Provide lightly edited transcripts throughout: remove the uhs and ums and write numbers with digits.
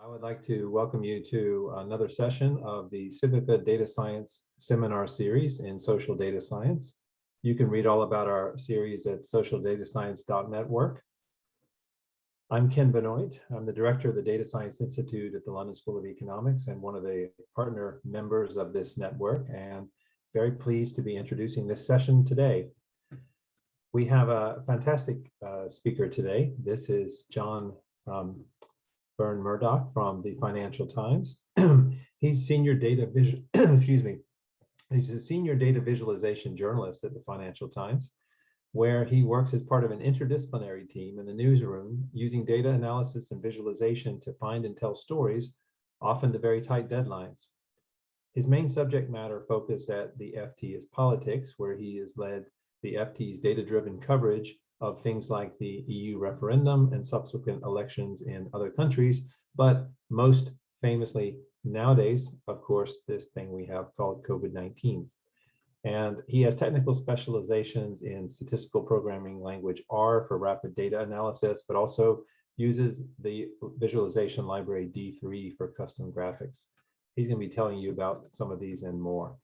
I would like to welcome you to another session of the CIVICA Data Science Seminar Series in Social Data Science. You can read all about our series at socialdatascience.network. I'm Ken Benoit. I'm the director of the Data Science Institute at the London School of Economics and one of the partner members of this network, and very pleased to be introducing this session today. We have a fantastic speaker today. This is John Burn-Murdoch from the Financial Times. He's senior data He's a senior data visualization journalist at the Financial Times, where he works as part of an interdisciplinary team in the newsroom using data analysis and visualization to find and tell stories, often to very tight deadlines. His main subject matter focus at the FT is politics, where he has led the FT's data-driven coverage of things like the EU referendum and subsequent elections in other countries, but most famously nowadays, of course, this thing we have called COVID-19. And he has technical specializations in statistical programming language R for rapid data analysis, but also uses the visualization library D3 for custom graphics. He's going to be telling you about some of these and more.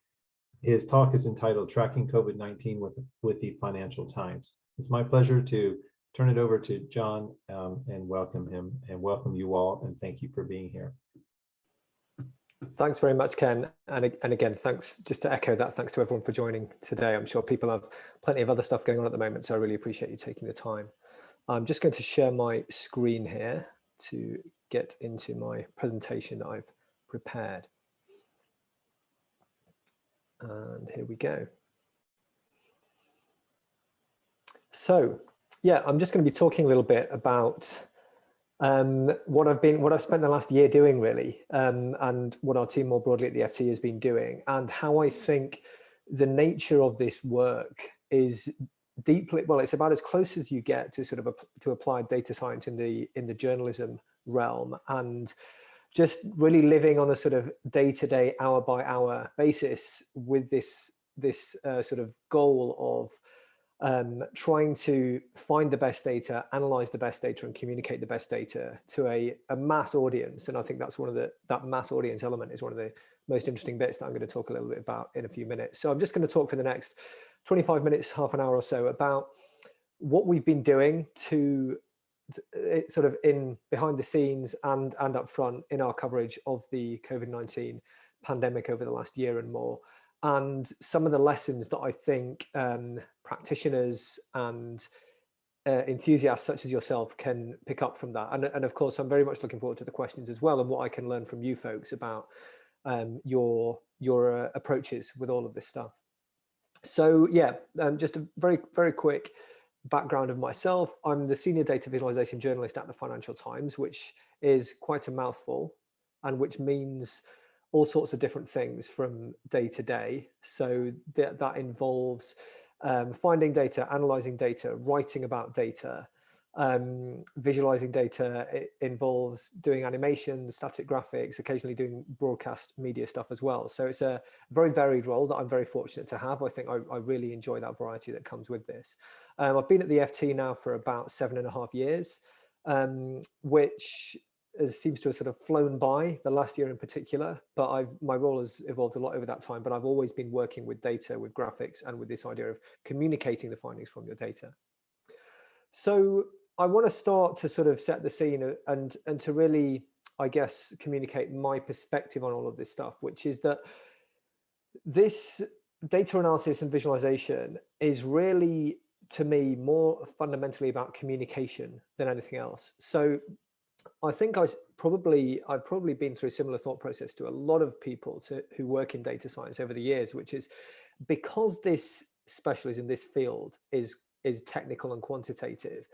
His talk is entitled Tracking COVID-19 with the Financial Times. It's my pleasure to turn it over to John and welcome him and welcome you all, and thank you for being here. Thanks very much, Ken. And again, thanks, just to echo that, thanks to everyone for joining today. I'm sure people have plenty of other stuff going on at the moment, so I really appreciate you taking the time. I'm just going to share my screen here to get into my presentation that I've prepared. And here we go. So, yeah, I'm just going to be talking a little bit about what I've spent the last year doing, really, and what our team more broadly at the FT has been doing, and how I think the nature of this work is deeply, well, it's about as close as you get to sort of to applied data science in the journalism realm, and just really living on a sort of day-to-day, hour-by-hour basis with this sort of goal of trying to find the best data, analyze the best data, and communicate the best data to a mass audience. And I think that's that mass audience element is one of the most interesting bits that I'm going to talk a little bit about in a few minutes. So I'm just going to talk for the next 25 minutes, half an hour or so, about what we've been doing to sort of in behind the scenes and up front in our coverage of the COVID-19 pandemic over the last year and more, and some of the lessons that I think practitioners and enthusiasts such as yourself can pick up from that. And of course, I'm very much looking forward to the questions as well, and what I can learn from you folks about your approaches with all of this stuff. So yeah, just a very, very quick background of myself. I'm the senior data visualization journalist at the Financial Times, which is quite a mouthful, and which means all sorts of different things from day to day. So that involves finding data, analyzing data, writing about data, visualizing data. It involves doing animations, static graphics, occasionally doing broadcast media stuff as well. So it's a very varied role that I'm very fortunate to have. I think I really enjoy that variety that comes with this. I've been at the FT now for about 7.5 years, which seems to have sort of flown by the last year in particular, but my role has evolved a lot over that time, but I've always been working with data, with graphics, and with this idea of communicating the findings from your data. So I want to start to sort of set the scene and to really, I guess, communicate my perspective on all of this stuff, which is that this data analysis and visualization is really, to me, more fundamentally about communication than anything else. So I think I've probably been through a similar thought process to a lot of people who work in data science over the years, which is because this specialism, this field is technical and quantitative,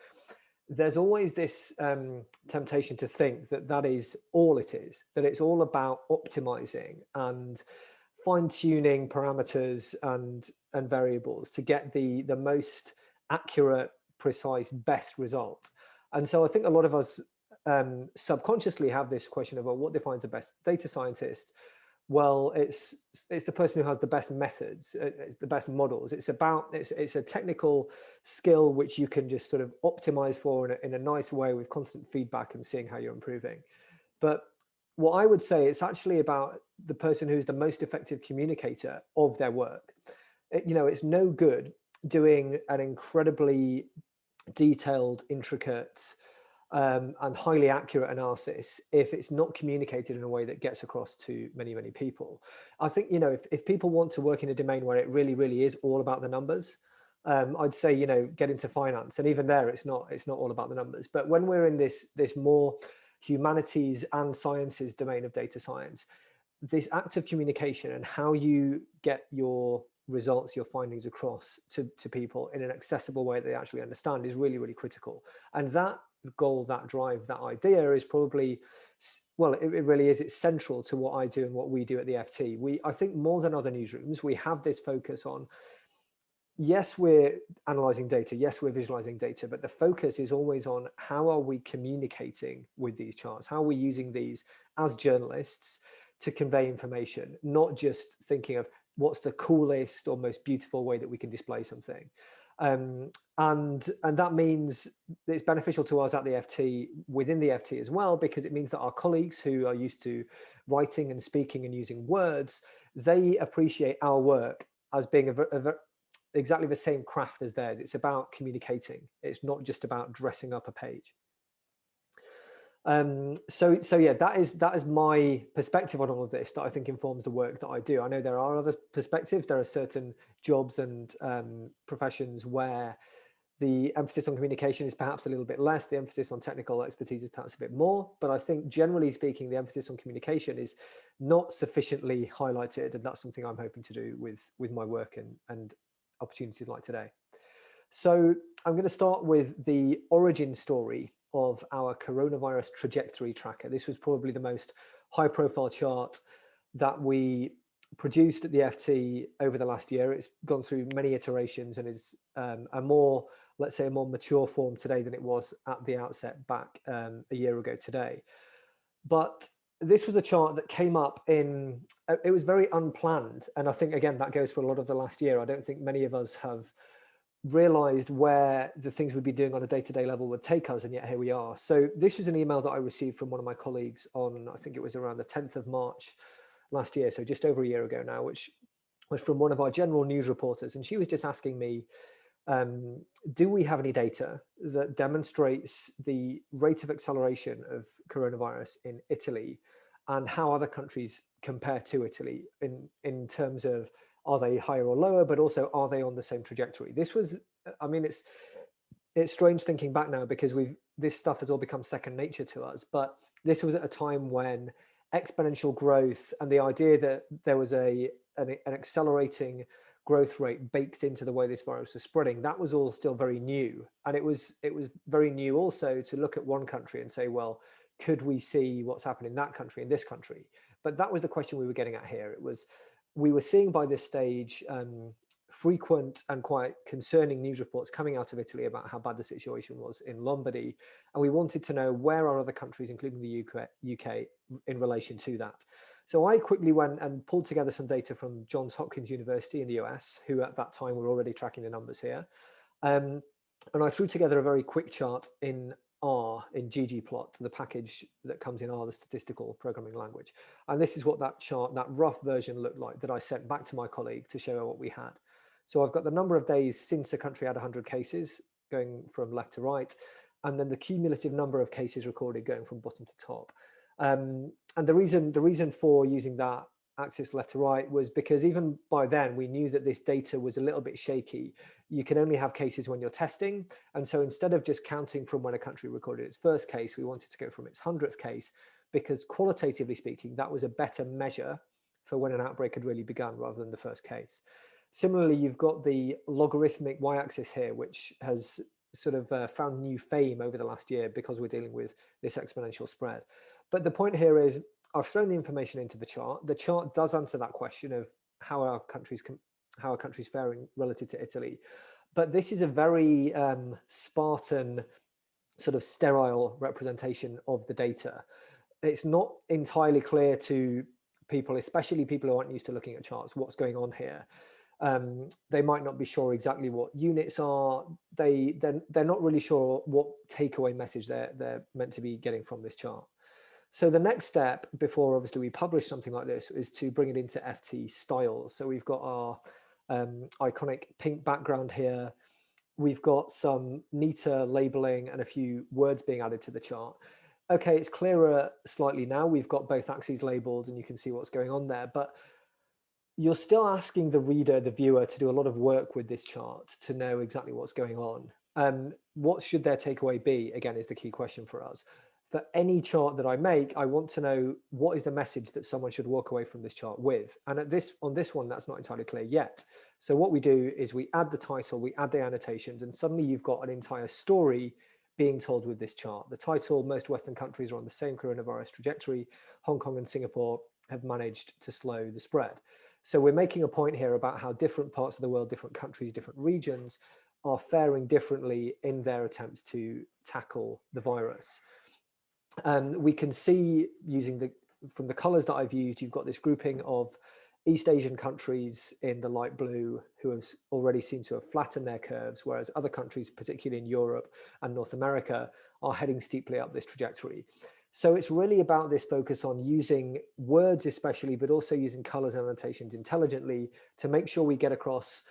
there's always this temptation to think that is all it is, that it's all about optimizing and fine-tuning parameters and variables to get the most accurate, precise, best result. And so I think a lot of us subconsciously have this question of, well, what defines a best data scientist? Well, it's the person who has the best methods, the best models. It's a technical skill which you can just sort of optimize for in a nice way with constant feedback and seeing how you're improving. But what I would say, it's actually about the person who's the most effective communicator of their work. It's no good doing an incredibly detailed, intricate, and highly accurate analysis if it's not communicated in a way that gets across to many, many people. I think, if people want to work in a domain where it really, really is all about the numbers, I'd say, get into finance. And even there, it's not all about the numbers. But when we're in this more humanities and sciences domain of data science, this act of communication and how you get your results, your findings across to people in an accessible way that they actually understand is really, really critical. And that goal, that drive, that idea is probably, well, it really is, it's central to what I do and what we do at the FT. I think more than other newsrooms, we have this focus on, yes, we're analyzing data, yes, we're visualizing data, but the focus is always on how are we communicating with these charts? How are we using these as journalists to convey information, not just thinking of what's the coolest or most beautiful way that we can display something. And that means it's beneficial to us at the FT, within the FT as well, because it means that our colleagues who are used to writing and speaking and using words, they appreciate our work as being exactly the same craft as theirs. It's about communicating. It's not just about dressing up a page. So yeah, that is my perspective on all of this that I think informs the work that I do. I know there are other perspectives. There are certain jobs and professions where the emphasis on communication is perhaps a little bit less. The emphasis on technical expertise is perhaps a bit more. But I think generally speaking, the emphasis on communication is not sufficiently highlighted. And that's something I'm hoping to do with my work and opportunities like today. So I'm going to start with the origin story of our coronavirus trajectory tracker. This was probably the most high profile chart that we produced at the FT over the last year. It's gone through many iterations and is a more, let's say, a more mature form today than it was at the outset back a year ago today. But this was a chart that came up it was very unplanned. And I think, again, that goes for a lot of the last year. I don't think many of us have realized where the things we'd be doing on a day-to-day level would take us, and yet here we are. So this was an email that I received from one of my colleagues on, I think it was around the 10th of March last year, so just over a year ago now, which was from one of our general news reporters. And she was just asking me, do we have any data that demonstrates the rate of acceleration of coronavirus in Italy and how other countries compare to Italy in terms of, are they higher or lower, but also are they on the same trajectory? This was, I mean, it's strange thinking back now because this stuff has all become second nature to us, but this was at a time when exponential growth and the idea that there was an accelerating growth rate baked into the way this virus was spreading, that was all still very new. And it was very new also to look at one country and say, well, could we see what's happening in that country, in this country? But that was the question we were getting at here. We were seeing by this stage frequent and quite concerning news reports coming out of Italy about how bad the situation was in Lombardy. And we wanted to know where are other countries, including the UK, in relation to that. So I quickly went and pulled together some data from Johns Hopkins University in the US, who at that time were already tracking the numbers here. And I threw together a very quick chart in R, in ggplot, the package that comes in R, the statistical programming language. And this is what that chart, that rough version looked like that I sent back to my colleague to show her what we had. So I've got the number of days since a country had 100 cases going from left to right, and then the cumulative number of cases recorded going from bottom to top. And the reason for using that axis left to right was because even by then we knew that this data was a little bit shaky. You can only have cases when you're testing. And so instead of just counting from when a country recorded its first case, we wanted to go from its 100th case, because qualitatively speaking, that was a better measure for when an outbreak had really begun rather than the first case. Similarly, you've got the logarithmic y-axis here, which has sort of found new fame over the last year because we're dealing with this exponential spread. But the point here is, I've thrown the information into the chart. The chart does answer that question of how are countries faring relative to Italy. But this is a very Spartan, sort of sterile representation of the data. It's not entirely clear to people, especially people who aren't used to looking at charts, what's going on here. They might not be sure exactly what units are. They're not really sure what takeaway message they're meant to be getting from this chart. So the next step before obviously we publish something like this is to bring it into FT styles. So we've got our iconic pink background here. We've got some neater labeling and a few words being added to the chart. Okay, it's clearer slightly now. We've got both axes labeled and you can see what's going on there, but you're still asking the reader, the viewer, to do a lot of work with this chart to know exactly what's going on. What should their takeaway be, again, is the key question for us. For any chart that I make, I want to know what is the message that someone should walk away from this chart with. And on this one, that's not entirely clear yet. So what we do is we add the title, we add the annotations, and suddenly you've got an entire story being told with this chart. The title, most Western countries are on the same coronavirus trajectory. Hong Kong and Singapore have managed to slow the spread. So we're making a point here about how different parts of the world, different countries, different regions are faring differently in their attempts to tackle the virus. We can see from the colors that I've used, you've got this grouping of East Asian countries in the light blue who have already seemed to have flattened their curves, whereas other countries, particularly in Europe and North America, are heading steeply up this trajectory. So it's really about this focus on using words especially, but also using colors and annotations intelligently to make sure we get across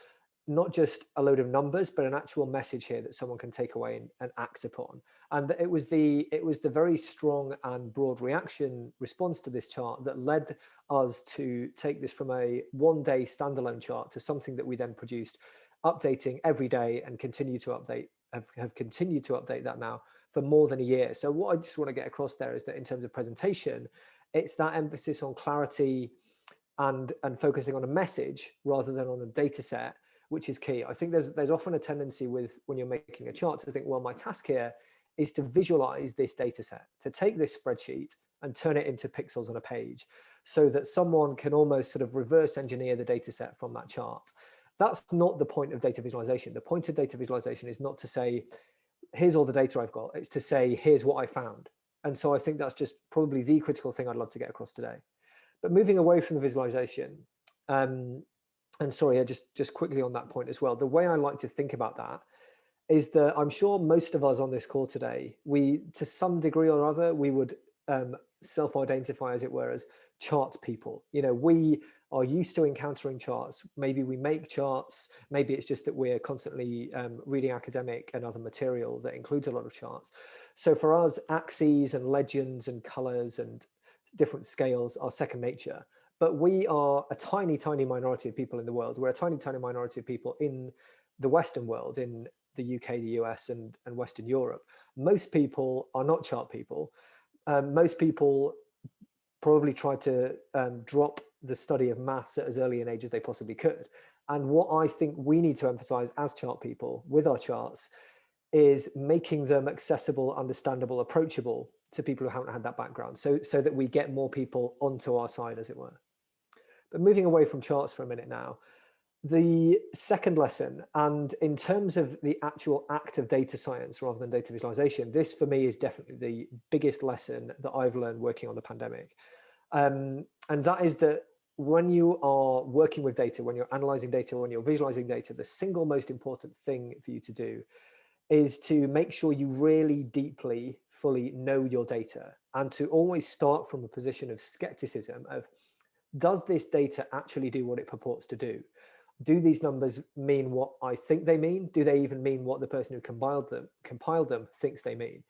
not just a load of numbers, but an actual message here that someone can take away and act upon. And it was the very strong and broad response to this chart that led us to take this from a one-day standalone chart to something that we then produced, updating every day and continue to update, have continued to update that now for more than a year. So what I just want to get across there is that in terms of presentation, it's that emphasis on clarity and focusing on a message rather than on a data set, which is key. I think there's often a tendency with when you're making a chart to think, well, my task here is to visualize this data set, to take this spreadsheet and turn it into pixels on a page so that someone can almost sort of reverse engineer the data set from that chart. That's not the point of data visualization. The point of data visualization is not to say, here's all the data I've got. It's to say, here's what I found. And so I think that's just probably the critical thing I'd love to get across today. But moving away from the visualization, and sorry, just quickly on that point as well, the way I like to think about that is that I'm sure most of us on this call today, we, to some degree or other, we would self-identify, as it were, as chart people. You know, we are used to encountering charts. Maybe we make charts. Maybe it's just that we're constantly reading academic and other material that includes a lot of charts. So for us, axes and legends and colors and different scales are second nature. But we are a tiny, tiny minority of people in the world. We're a tiny, tiny minority of people in the Western world, in the UK, the US, and Western Europe. Most people are not chart people. Most people probably try to drop the study of maths at as early an age as they possibly could. And what I think we need to emphasize as chart people with our charts is making them accessible, understandable, approachable to people who haven't had that background, so that we get more people onto our side, as it were. But moving away from charts for a minute now, the second lesson, and in terms of the actual act of data science rather than data visualization, this for me is definitely the biggest lesson that I've learned working on the pandemic. And that is that when you are working with data, when you're analyzing data, when you're visualizing data, the single most important thing for you to do is to make sure you really deeply, fully know your data, and to always start from a position of skepticism of, does this data actually do what it purports to do? Do these numbers mean what I think they mean? Do they even mean what the person who compiled them thinks they mean?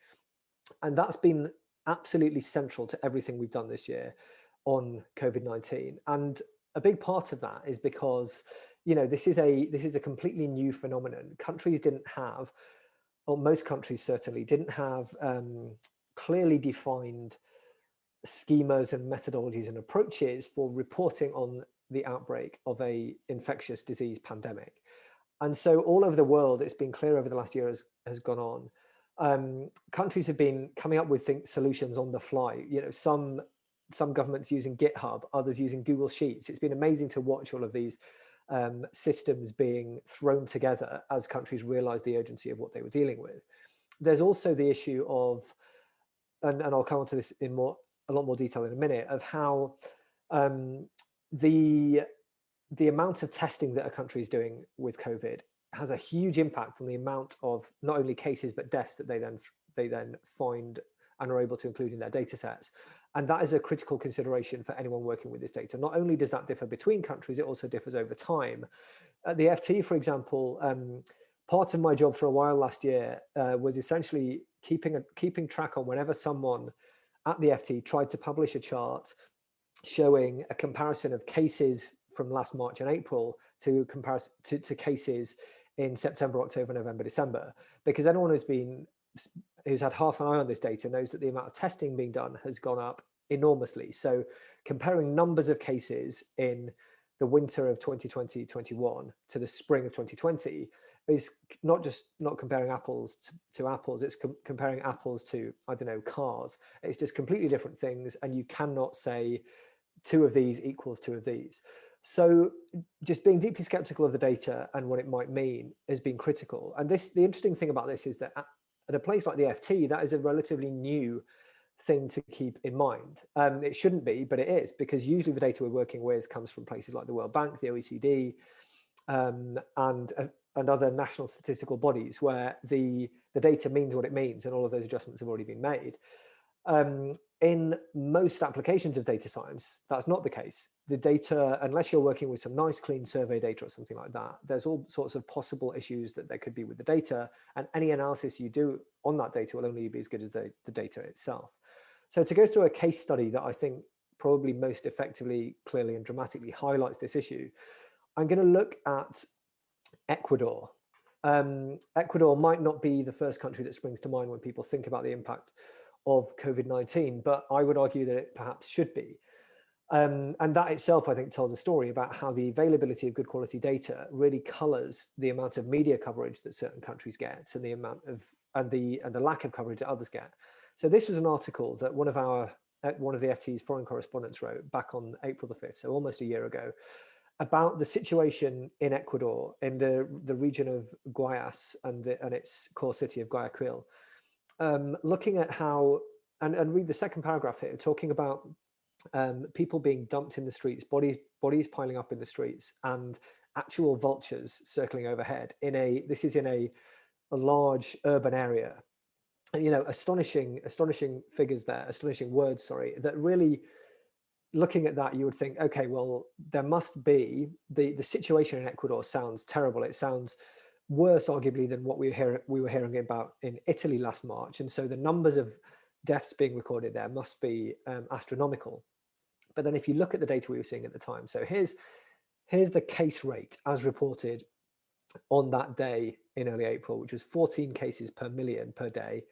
And that's been absolutely central to everything we've done this year on COVID-19. And a big part of that is because, you know, this is a completely new phenomenon. Countries didn't have, or most countries certainly didn't have clearly defined schemas and methodologies and approaches for reporting on the outbreak of a infectious disease pandemic. And so all over the world, it's been clear over the last year has gone on. Countries have been coming up with solutions on the fly. You know, some governments using GitHub, others using Google Sheets. It's been amazing to watch all of these systems being thrown together as countries realized the urgency of what they were dealing with. There's also the issue of, and I'll come on to this in a lot more detail in a minute, of how the amount of testing that a country is doing with COVID has a huge impact on the amount of not only cases but deaths that they then find and are able to include in their data sets. And that is a critical consideration for anyone working with this data. Not only does that differ between countries, it also differs over time. At the FT, for example, part of my job for a while last year was essentially keeping track on whenever someone at the FT tried to publish a chart showing a comparison of cases from last March and April to cases in September, October, November, December, because anyone who's had half an eye on this data knows that the amount of testing being done has gone up enormously. So comparing numbers of cases in the winter of 2020-21 to the spring of 2020 is not comparing apples to apples, it's comparing apples to, I don't know, cars. It's just completely different things, and you cannot say two of these equals two of these. So just being deeply skeptical of the data and what it might mean has been critical. And the interesting thing about this is that at a place like the FT, that is a relatively new thing to keep in mind. It shouldn't be, but it is, because usually the data we're working with comes from places like the World Bank, the OECD, and other national statistical bodies where the data means what it means, and all of those adjustments have already been made. In most applications of data science, that's not the case. The data, unless you're working with some nice clean survey data or something like that, there's all sorts of possible issues that there could be with the data, and any analysis you do on that data will only be as good as the data itself. So to go through a case study that I think probably most effectively, clearly, and dramatically highlights this issue, I'm going to look at Ecuador. Ecuador might not be the first country that springs to mind when people think about the impact of COVID-19, but I would argue that it perhaps should be. And that itself, I think, tells a story about how the availability of good quality data really colors the amount of media coverage that certain countries get, and the amount of and the lack of coverage that others get. So this was an article that one of the FT's foreign correspondents wrote back on April the 5th, so almost a year ago, about the situation in Ecuador, in the region of Guayas and its core city of Guayaquil. Looking at how, and read the second paragraph here, talking about people being dumped in the streets, bodies piling up in the streets, and actual vultures circling overhead. This is in a large urban area, and astonishing figures there, astonishing words, sorry, that really, looking at that, you would think, okay, well, there must be the situation in Ecuador sounds terrible. It sounds worse, arguably, than what we were hearing about in Italy last March. And so the numbers of deaths being recorded there must be astronomical. But then if you look at the data we were seeing at the time, so here's the case rate as reported on that day in early April, which was 14 cases per million per day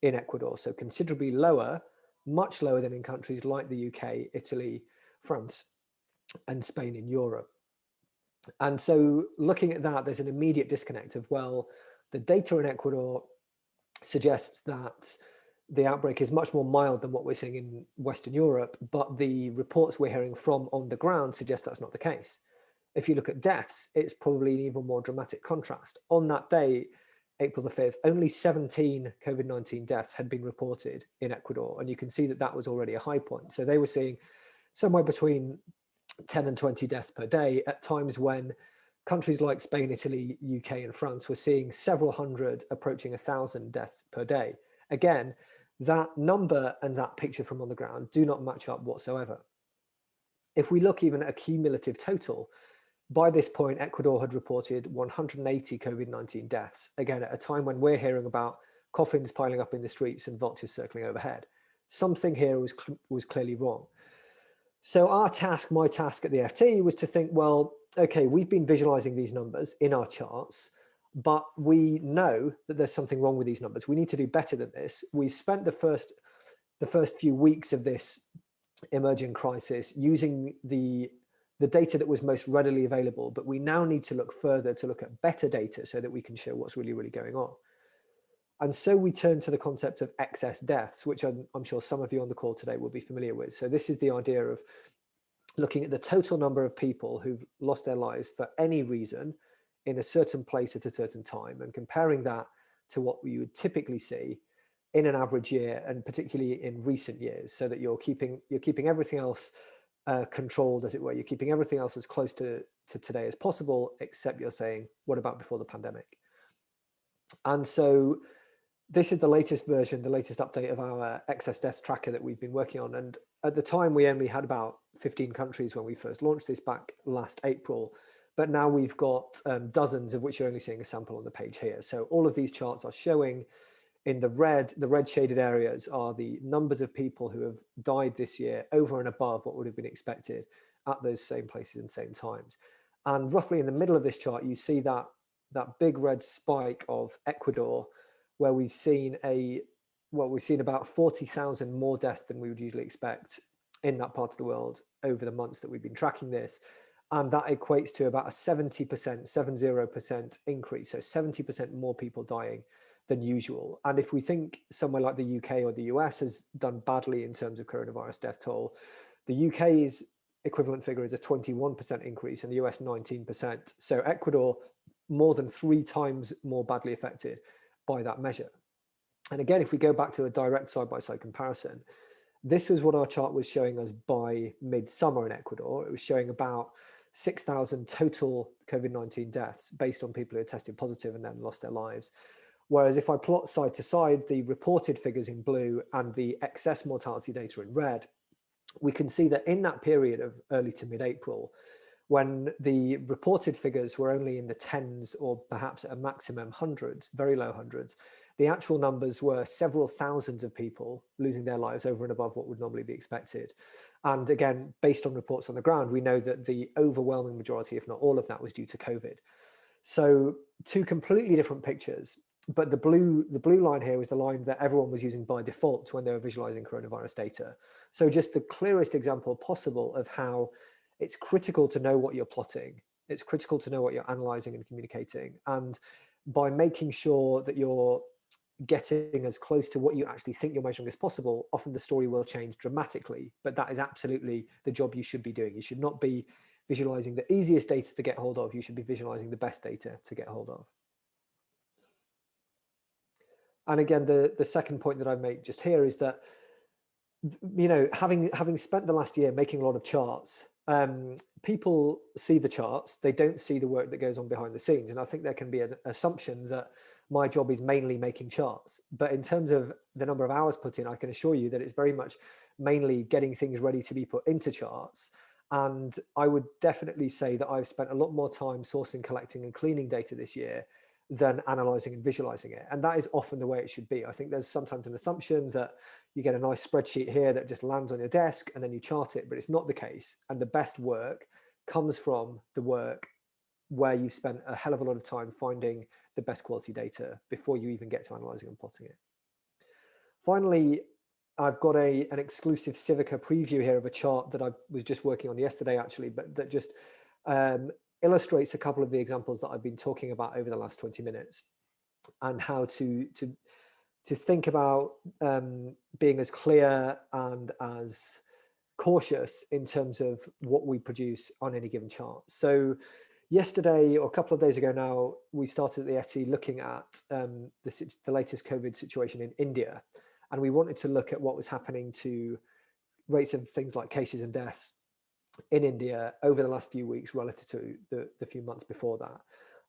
in Ecuador. So considerably lower, much lower than in countries like the UK, Italy, France, and Spain in Europe. And so looking at that, there's an immediate disconnect of, well, the data in Ecuador suggests that the outbreak is much more mild than what we're seeing in Western Europe, but the reports we're hearing from on the ground suggest that's not the case. If you look at deaths, it's probably an even more dramatic contrast. On that day, April the 5th, only 17 COVID-19 deaths had been reported in Ecuador, and you can see that that was already a high point. So they were seeing somewhere between 10 and 20 deaths per day at times when countries like Spain, Italy, UK, and France were seeing several hundred, approaching 1,000 deaths per day. Again, that number and that picture from on the ground do not match up whatsoever. If we look even at a cumulative total, by this point, Ecuador had reported 180 COVID-19 deaths, again, at a time when we're hearing about coffins piling up in the streets and vultures circling overhead. Something here was clearly wrong. So my task at the FT was to think, well, okay, we've been visualizing these numbers in our charts, but we know that there's something wrong with these numbers. We need to do better than this. We spent the first few weeks of this emerging crisis using the data that was most readily available, but we now need to look further, to look at better data so that we can show what's really, really going on. And so we turn to the concept of excess deaths, which I'm sure some of you on the call today will be familiar with. So this is the idea of looking at the total number of people who've lost their lives for any reason in a certain place at a certain time, and comparing that to what you would typically see in an average year, and particularly in recent years, so that you're keeping everything else controlled, as it were. You're keeping everything else as close to today as possible, except you're saying, what about before the pandemic? And so this is the latest version, the latest update of our excess deaths tracker that we've been working on. And at the time, we only had about 15 countries when we first launched this back last April, but now we've got dozens, of which you're only seeing a sample on the page here. So all of these charts are showing in the red shaded areas are the numbers of people who have died this year over and above what would have been expected at those same places and same times. And roughly in the middle of this chart, you see that big red spike of Ecuador, where we've seen about 40,000 more deaths than we would usually expect in that part of the world over the months that we've been tracking this. And that equates to about a 70% increase. So 70% more people dying than usual. And if we think somewhere like the UK or the US has done badly in terms of coronavirus death toll, the UK's equivalent figure is a 21% increase and the US 19%. So Ecuador more than 3 times more badly affected by that measure. And again, if we go back to a direct side-by-side comparison, this was what our chart was showing us by midsummer in Ecuador. It was showing about 6,000 total COVID-19 deaths based on people who had tested positive and then lost their lives. Whereas if I plot side to side the reported figures in blue and the excess mortality data in red, we can see that in that period of early to mid-April, when the reported figures were only in the tens or perhaps at a maximum hundreds, very low hundreds, the actual numbers were several thousands of people losing their lives over and above what would normally be expected. And again, based on reports on the ground, we know that the overwhelming majority, if not all of that, was due to COVID. So 2 completely different pictures, but the blue line here was the line that everyone was using by default when they were visualizing coronavirus data. So just the clearest example possible of how it's critical to know what you're plotting. It's critical to know what you're analyzing and communicating. And by making sure that you're getting as close to what you actually think you're measuring as possible, often the story will change dramatically, but that is absolutely the job you should be doing. You should not be visualizing the easiest data to get hold of. You should be visualizing the best data to get hold of. And again, the second point that I make just here is that, you know, having spent the last year making a lot of charts, people see the charts, they don't see the work that goes on behind the scenes. And I think there can be an assumption that my job is mainly making charts. But in terms of the number of hours put in, I can assure you that it's very much mainly getting things ready to be put into charts. And I would definitely say that I've spent a lot more time sourcing, collecting and cleaning data this year than analyzing and visualizing it. And that is often the way it should be. I think there's sometimes an assumption that you get a nice spreadsheet here that just lands on your desk and then you chart it, but it's not the case. And the best work comes from the work where you've spent a hell of a lot of time finding the best quality data before you even get to analyzing and plotting it. Finally, I've got an exclusive CIVICA preview here of a chart that I was just working on yesterday, actually, but that just illustrates a couple of the examples that I've been talking about over the last 20 minutes and how to think about being as clear and as cautious in terms of what we produce on any given chart. So yesterday, or a couple of days ago now, we started at the FT looking at the latest COVID situation in India. And we wanted to look at what was happening to rates of things like cases and deaths in India over the last few weeks relative to the few months before that.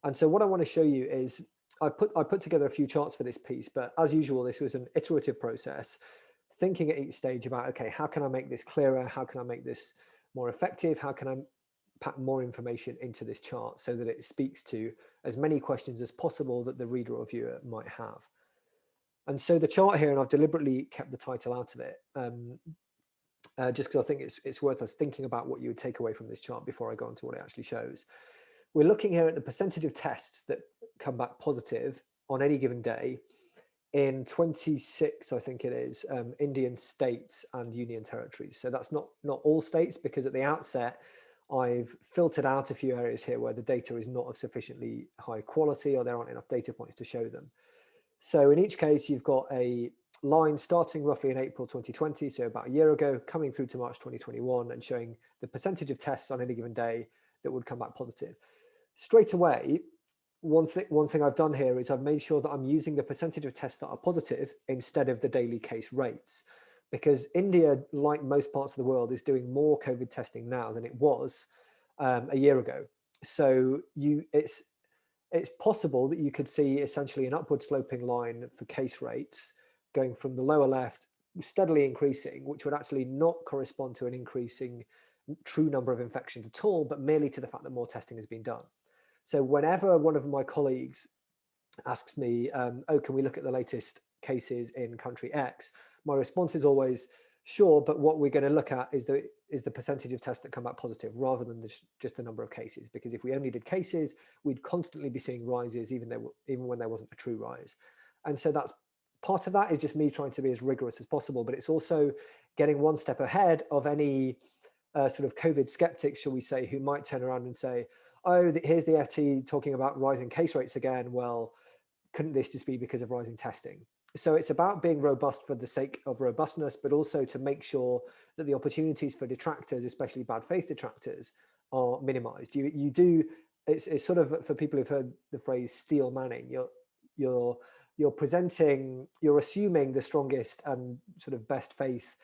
And so what I want to show you is I put together a few charts for this piece, but as usual, this was an iterative process, thinking at each stage about, okay, how can I make this clearer? How can I make this more effective? How can I pack more information into this chart so that it speaks to as many questions as possible that the reader or viewer might have? And so the chart here, and I've deliberately kept the title out of it, just because I think it's worth us thinking about what you would take away from this chart before I go on to what it actually shows. We're looking here at the percentage of tests that come back positive on any given day in 26, I think it is, Indian states and union territories. So that's not all states, because at the outset, I've filtered out a few areas here where the data is not of sufficiently high quality or there aren't enough data points to show them. So in each case, you've got a line starting roughly in April 2020, so about a year ago, coming through to March 2021 and showing the percentage of tests on any given day that would come back positive. Straight away, one thing I've done here is I've made sure that I'm using the percentage of tests that are positive instead of the daily case rates, because India, like most parts of the world, is doing more COVID testing now than it was a year ago. So it's possible that you could see essentially an upward sloping line for case rates going from the lower left steadily increasing, which would actually not correspond to an increasing true number of infections at all, but merely to the fact that more testing has been done. So whenever one of my colleagues asks me, oh, can we look at the latest cases in country X? My response is always, sure, but what we're going to look at is the percentage of tests that come out positive rather than just the number of cases. Because if we only did cases, we'd constantly be seeing rises, even when there wasn't a true rise. And so that's part of that is just me trying to be as rigorous as possible, but it's also getting one step ahead of any sort of COVID skeptics, shall we say, who might turn around and say, oh, here's the FT talking about rising case rates again. Well, couldn't this just be because of rising testing? So it's about being robust for the sake of robustness, but also to make sure that the opportunities for detractors, especially bad faith detractors, are minimized. You do, it's sort of, for people who've heard the phrase steel manning, you're presenting, you're assuming the strongest and sort of best faith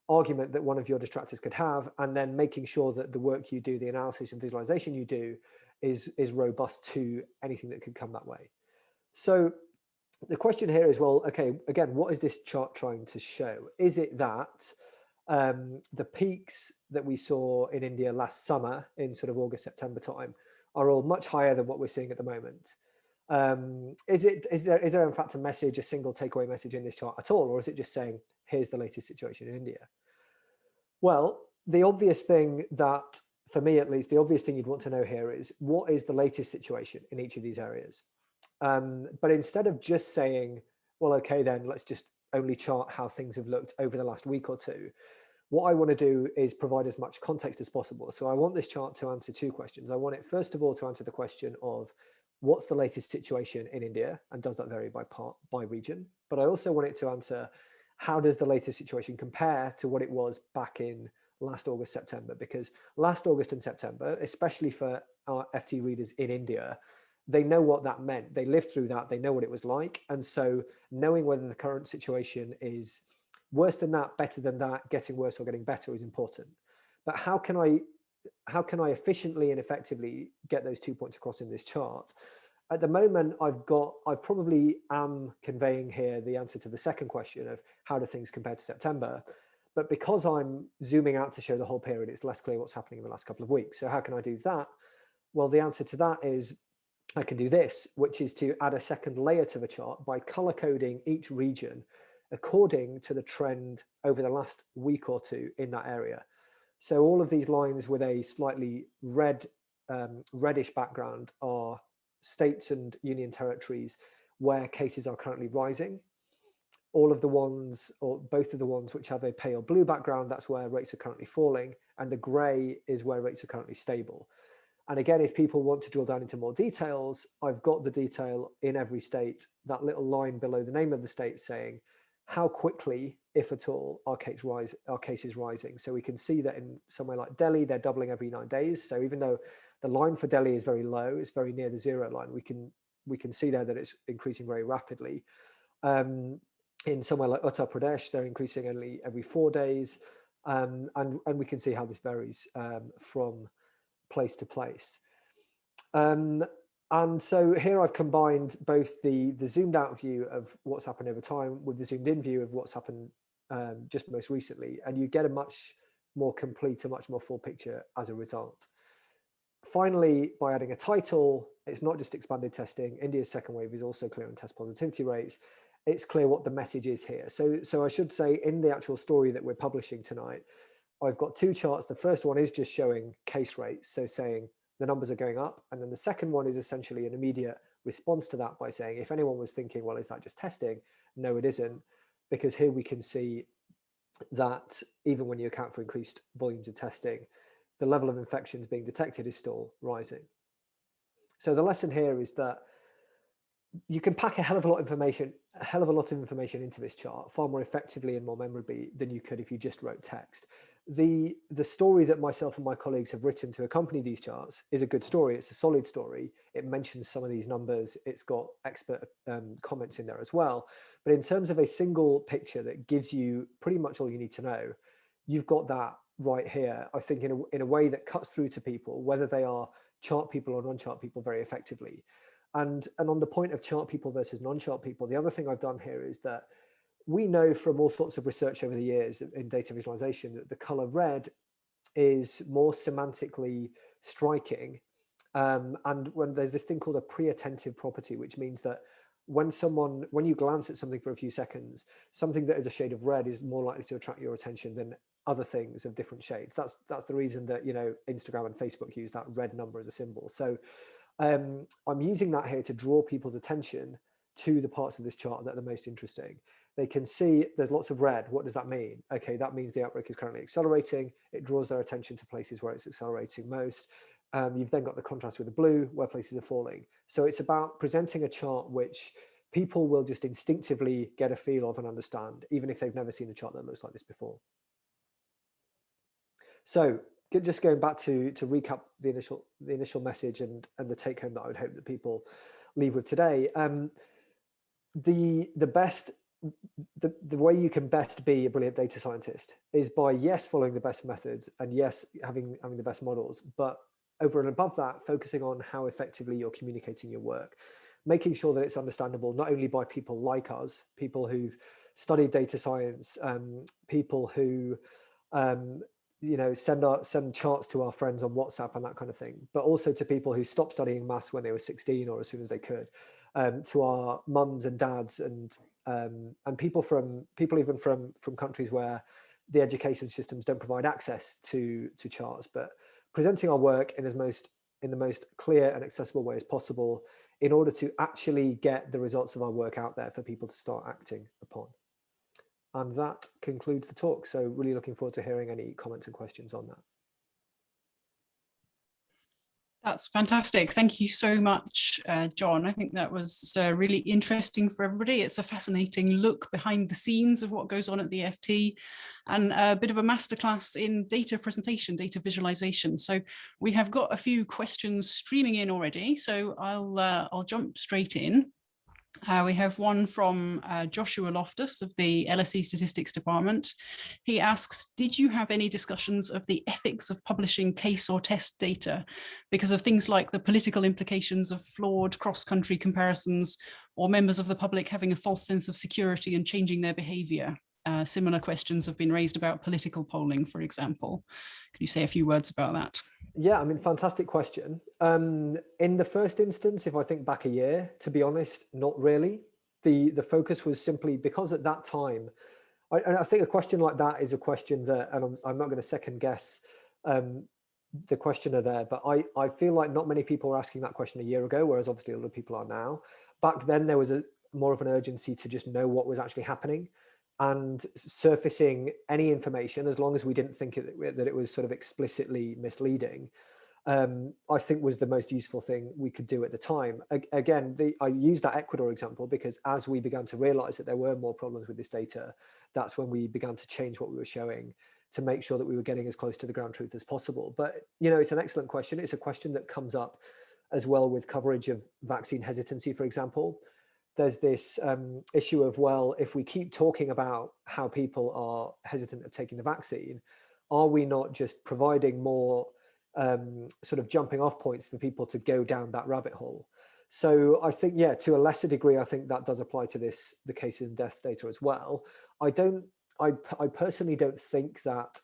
argument that one of your detractors could have, and then making sure that the work you do, the analysis and visualization you do, is robust to anything that could come that way. So the question here is, well, okay, again, what is this chart trying to show? Is it that the peaks that we saw in India last summer in sort of August, September time are all much higher than what we're seeing at the moment? Is there in fact a message, a single takeaway message in this chart at all, or is it just saying, here's the latest situation in India? Well, the obvious thing that, for me at least, the obvious thing you'd want to know here is, what is the latest situation in each of these areas? But instead of just saying, well, okay, then let's just only chart how things have looked over the last week or two, what I want to do is provide as much context as possible. So I want this chart to answer two questions. I want it, first of all, to answer the question of what's the latest situation in India, and does that vary by region? But I also want it to answer, how does the latest situation compare to what it was back in last August, September? Because last August and September, especially for our FT readers in India, they know what that meant. They lived through that. They know what it was like. And so knowing whether the current situation is worse than that, better than that, getting worse or getting better is important. But how can I efficiently and effectively get those 2 points across in this chart? At the moment, I probably am conveying here the answer to the second question of how do things compare to September. But because I'm zooming out to show the whole period, it's less clear what's happening in the last couple of weeks. So how can I do that? Well, the answer to that is I can do this, which is to add a second layer to the chart by color coding each region according to the trend over the last week or two in that area. So all of these lines with a slightly reddish background are states and union territories where cases are currently rising. All of the ones, or both of the ones which have a pale blue background, that's where rates are currently falling, and the gray is where rates are currently stable. And again, if people want to drill down into more details, I've got the detail in every state, that little line below the name of the state saying how quickly, if at all, our case is rising. So we can see that in somewhere like Delhi, they're doubling every 9 days. So even though the line for Delhi is very low, it's very near the zero line, we can see there that it's increasing very rapidly. In somewhere like Uttar Pradesh, they're increasing only every 4 days. And we can see how this varies from place to place. And so here I've combined both the zoomed out view of what's happened over time with the zoomed in view of what's happened just most recently, and you get a much more complete, a much more full picture as a result. Finally, by adding a title, it's not just expanded testing. India's second wave is also clear on test positivity rates. It's clear what the message is here. So I should say, in the actual story that we're publishing tonight, I've got two charts. The first one is just showing case rates, so saying the numbers are going up. And then the second one is essentially an immediate response to that by saying, if anyone was thinking, well, is that just testing? No, it isn't, because here we can see that even when you account for increased volumes of testing, the level of infections being detected is still rising. So the lesson here is that you can pack a hell of a lot of information into this chart far more effectively and more memorably than you could if you just wrote text. The story that myself and my colleagues have written to accompany these charts is a good story. It's a solid story. It mentions some of these numbers. It's got expert comments in there as well. But in terms of a single picture that gives you pretty much all you need to know, you've got that right here, I think, in a way that cuts through to people, whether they are chart people or non-chart people, very effectively. And on the point of chart people versus non-chart people, the other thing I've done here is that we know from all sorts of research over the years in data visualization that the color red is more semantically striking. And when there's this thing called a pre-attentive property, which means that when you glance at something for a few seconds, something that is a shade of red is more likely to attract your attention than other things of different shades. That's the reason that, Instagram and Facebook use that red number as a symbol. So I'm using that here to draw people's attention to the parts of this chart that are the most interesting. They can see there's lots of red. What does that mean? Okay, that means the outbreak is currently accelerating. It draws their attention to places where it's accelerating most. You've then got the contrast with the blue, where places are falling. So it's about presenting a chart which people will just instinctively get a feel of and understand, even if they've never seen a chart that looks like this before. So just going back to recap the initial message and the take home that I would hope that people leave with today. The way you can best be a brilliant data scientist is by, yes, following the best methods, and yes, having the best models, but over and above that, focusing on how effectively you're communicating your work, making sure that it's understandable not only by people like us, people who've studied data science, people who send charts to our friends on WhatsApp and that kind of thing, but also to people who stopped studying maths when they were 16 or as soon as they could, to our mums and dads and people even from countries where the education systems don't provide access to charts, but presenting our work in the most clear and accessible way as possible in order to actually get the results of our work out there for people to start acting upon. And that concludes the talk. So really looking forward to hearing any comments and questions on that. That's fantastic. Thank you so much, John. I think that was really interesting for everybody. It's a fascinating look behind the scenes of what goes on at the FT, and a bit of a masterclass in data presentation, data visualization. So we have got a few questions streaming in already, so I'll jump straight in. We have one from Joshua Loftus of the LSE Statistics Department. He asks, did you have any discussions of the ethics of publishing case or test data because of things like the political implications of flawed cross-country comparisons or members of the public having a false sense of security and changing their behavior? Similar questions have been raised about political polling, for example. Could you say a few words about that? Yeah, I mean, fantastic question. In the first instance, if I think back a year, to be honest, not really. The focus was simply because at that time, I think a question like that is a question that, and I'm not going to second guess the questioner there, but I feel like not many people were asking that question a year ago, whereas obviously a lot of people are now. Back then, there was more of an urgency to just know what was actually happening, and surfacing any information, as long as we didn't think that it was sort of explicitly misleading, I think was the most useful thing we could do at the time. Again, I used that Ecuador example because as we began to realize that there were more problems with this data, that's when we began to change what we were showing to make sure that we were getting as close to the ground truth as possible. But, it's an excellent question. It's a question that comes up as well with coverage of vaccine hesitancy, for example. There's this issue of, well, if we keep talking about how people are hesitant of taking the vaccine, are we not just providing more sort of jumping off points for people to go down that rabbit hole? So I think, yeah, to a lesser degree, I think that does apply to the cases and death data as well. I personally don't think that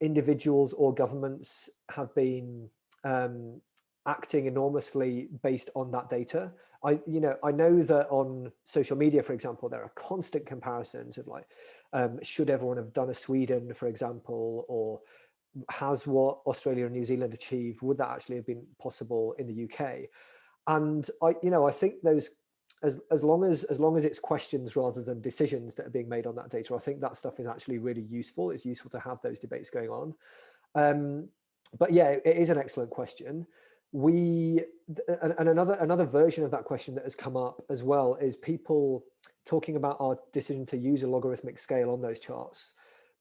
individuals or governments have been acting enormously based on that data. I know that on social media, for example, there are constant comparisons of like, should everyone have done a Sweden, for example, or has what Australia and New Zealand achieved, would that actually have been possible in the UK? And I think those, as long as it's questions rather than decisions that are being made on that data, I think that stuff is actually really useful. It's useful to have those debates going on. But yeah, it is an excellent question. Another version of that question that has come up as well is people talking about our decision to use a logarithmic scale on those charts,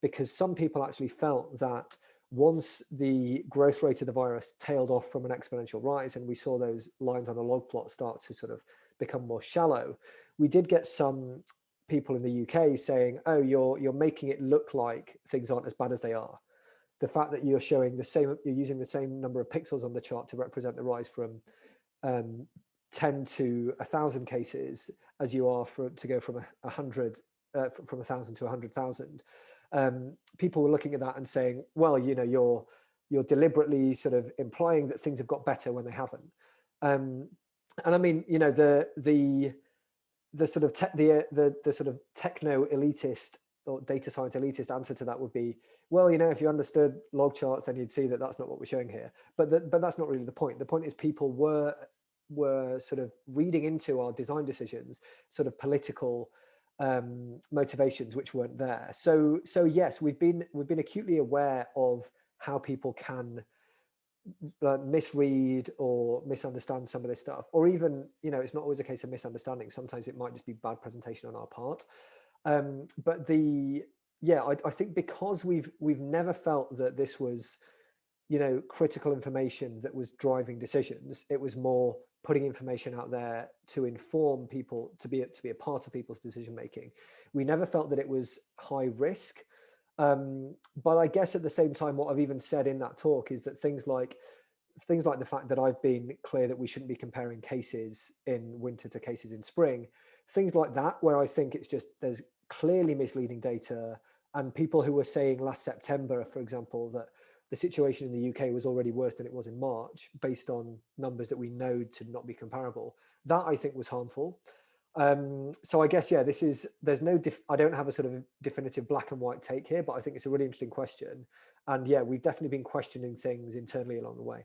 because some people actually felt that once the growth rate of the virus tailed off from an exponential rise and we saw those lines on a log plot start to sort of become more shallow, we did get some people in the UK saying, oh, you're making it look like things aren't as bad as they are. The fact that you're you're using the same number of pixels on the chart to represent the rise from 10 to 1,000 cases as you are to go from 100 from 1,000 to 100,000, people were looking at that and saying, well, you know, you're deliberately sort of implying that things have got better when they haven't. And I mean, you know, the sort of the sort of techno elitist or data science elitist answer to that would be, well, you know, if you understood log charts, then you'd see that that's not what we're showing here. But that's not really the point. The point is people were sort of reading into our design decisions sort of political motivations which weren't there. So yes, we've been acutely aware of how people can misread or misunderstand some of this stuff, or even, you know, it's not always a case of misunderstanding. Sometimes it might just be bad presentation on our part. But I think because we've never felt that this was, you know, critical information that was driving decisions. It was more putting information out there to inform people, to be a part of people's decision making. We never felt that it was high risk. But I guess at the same time, what I've even said in that talk is that things like the fact that I've been clear that we shouldn't be comparing cases in winter to cases in spring, things like that, where I think it's just, there's clearly misleading data, and people who were saying last September, for example, that the situation in the UK was already worse than it was in March, based on numbers that we know to not be comparable. That I think was harmful. So I guess, yeah, I don't have a sort of definitive black and white take here, but I think it's a really interesting question. And yeah, we've definitely been questioning things internally along the way.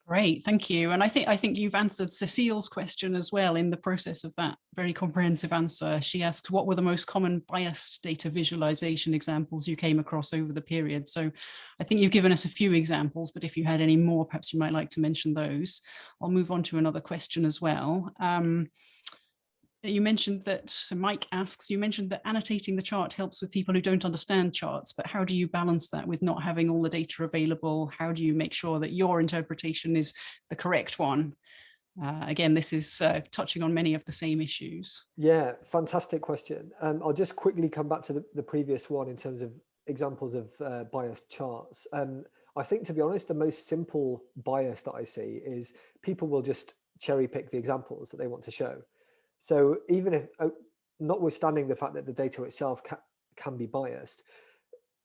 Great, thank you. And I think you've answered Cecile's question as well in the process of that very comprehensive answer. She asked, what were the most common biased data visualization examples you came across over the period? So I think you've given us a few examples, but if you had any more, perhaps you might like to mention those. I'll move on to another question as well. You mentioned that, so Mike asks, you mentioned that annotating the chart helps with people who don't understand charts, but how do you balance that with not having all the data available? How do you make sure that your interpretation is the correct one? Again, this is touching on many of the same issues. Yeah, fantastic question. I'll just quickly come back to the previous one in terms of examples of biased charts. I think, to be honest, the most simple bias that I see is people will just cherry pick the examples that they want to show. So even if, notwithstanding the fact that the data itself can be biased,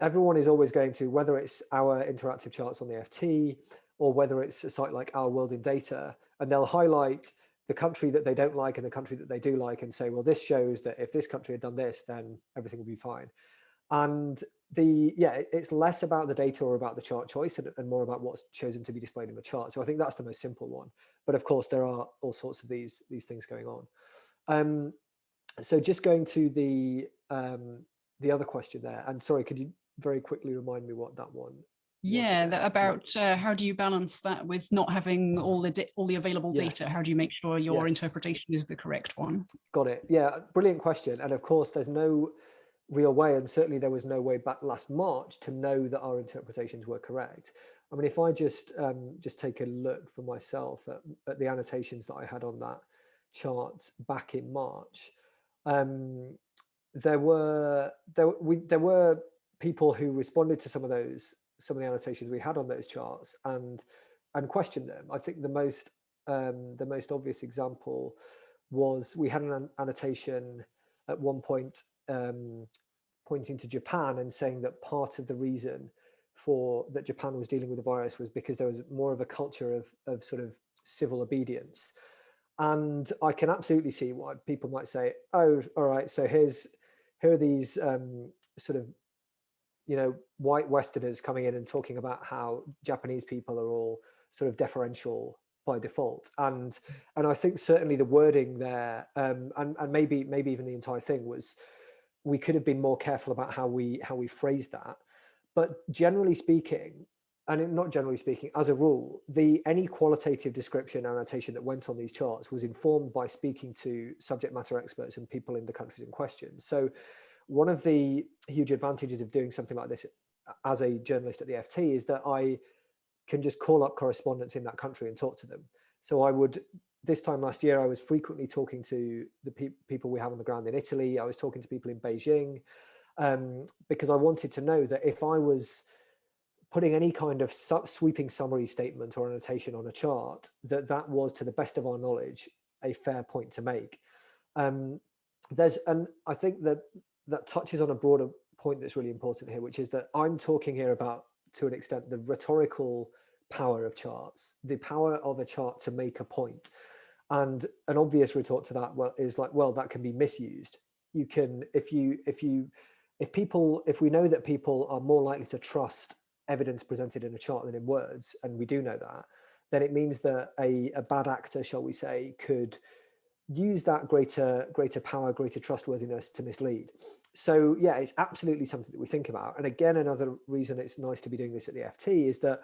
everyone is always going to, whether it's our interactive charts on the FT or whether it's a site like Our World in Data, and they'll highlight the country that they don't like and the country that they do like and say, well, this shows that if this country had done this, then everything would be fine. And it's less about the data or about the chart choice and more about what's chosen to be displayed in the chart. So I think that's the most simple one. But of course, there are all sorts of these things going on. So just going to the other question there, and sorry, could you very quickly remind me what that one was? Yeah, about how do you balance that with not having all the available data? How do you make sure your interpretation is the correct one? Got it. Yeah, brilliant question. And of course, there's no real way, and certainly there was no way back last March to know that our interpretations were correct. I mean, if I just take a look for myself at the annotations that I had on that chart back in March, there were people who responded to some of the annotations we had on those charts and questioned them. I think the most obvious example was we had an annotation at one point pointing to Japan and saying that part of the reason that Japan was dealing with the virus was because there was more of a culture of sort of civil obedience. And I can absolutely see why people might say, oh, all right, so here are these sort of, you know, white Westerners coming in and talking about how Japanese people are all sort of deferential by default. And I think certainly the wording there, and maybe even the entire thing was, we could have been more careful about how we phrased that. But generally speaking, and not generally speaking, as a rule, any qualitative description annotation that went on these charts was informed by speaking to subject matter experts and people in the countries in question. So one of the huge advantages of doing something like this as a journalist at the FT is that I can just call up correspondents in that country and talk to them. So this time last year, I was frequently talking to the people we have on the ground in Italy. I was talking to people in Beijing, because I wanted to know that if I was putting any kind of sweeping summary statement or annotation on a chart, that was, to the best of our knowledge, a fair point to make. and I think that touches on a broader point that's really important here, which is that I'm talking here about, to an extent, the rhetorical power of charts, the power of a chart to make a point. And an obvious retort to that, well, is like, well, that can be misused. You can, if we know that people are more likely to trust evidence presented in a chart than in words, and we do know that, then it means that a bad actor, shall we say, could use that greater power, greater trustworthiness to mislead. So yeah, it's absolutely something that we think about. And again, another reason it's nice to be doing this at the FT is that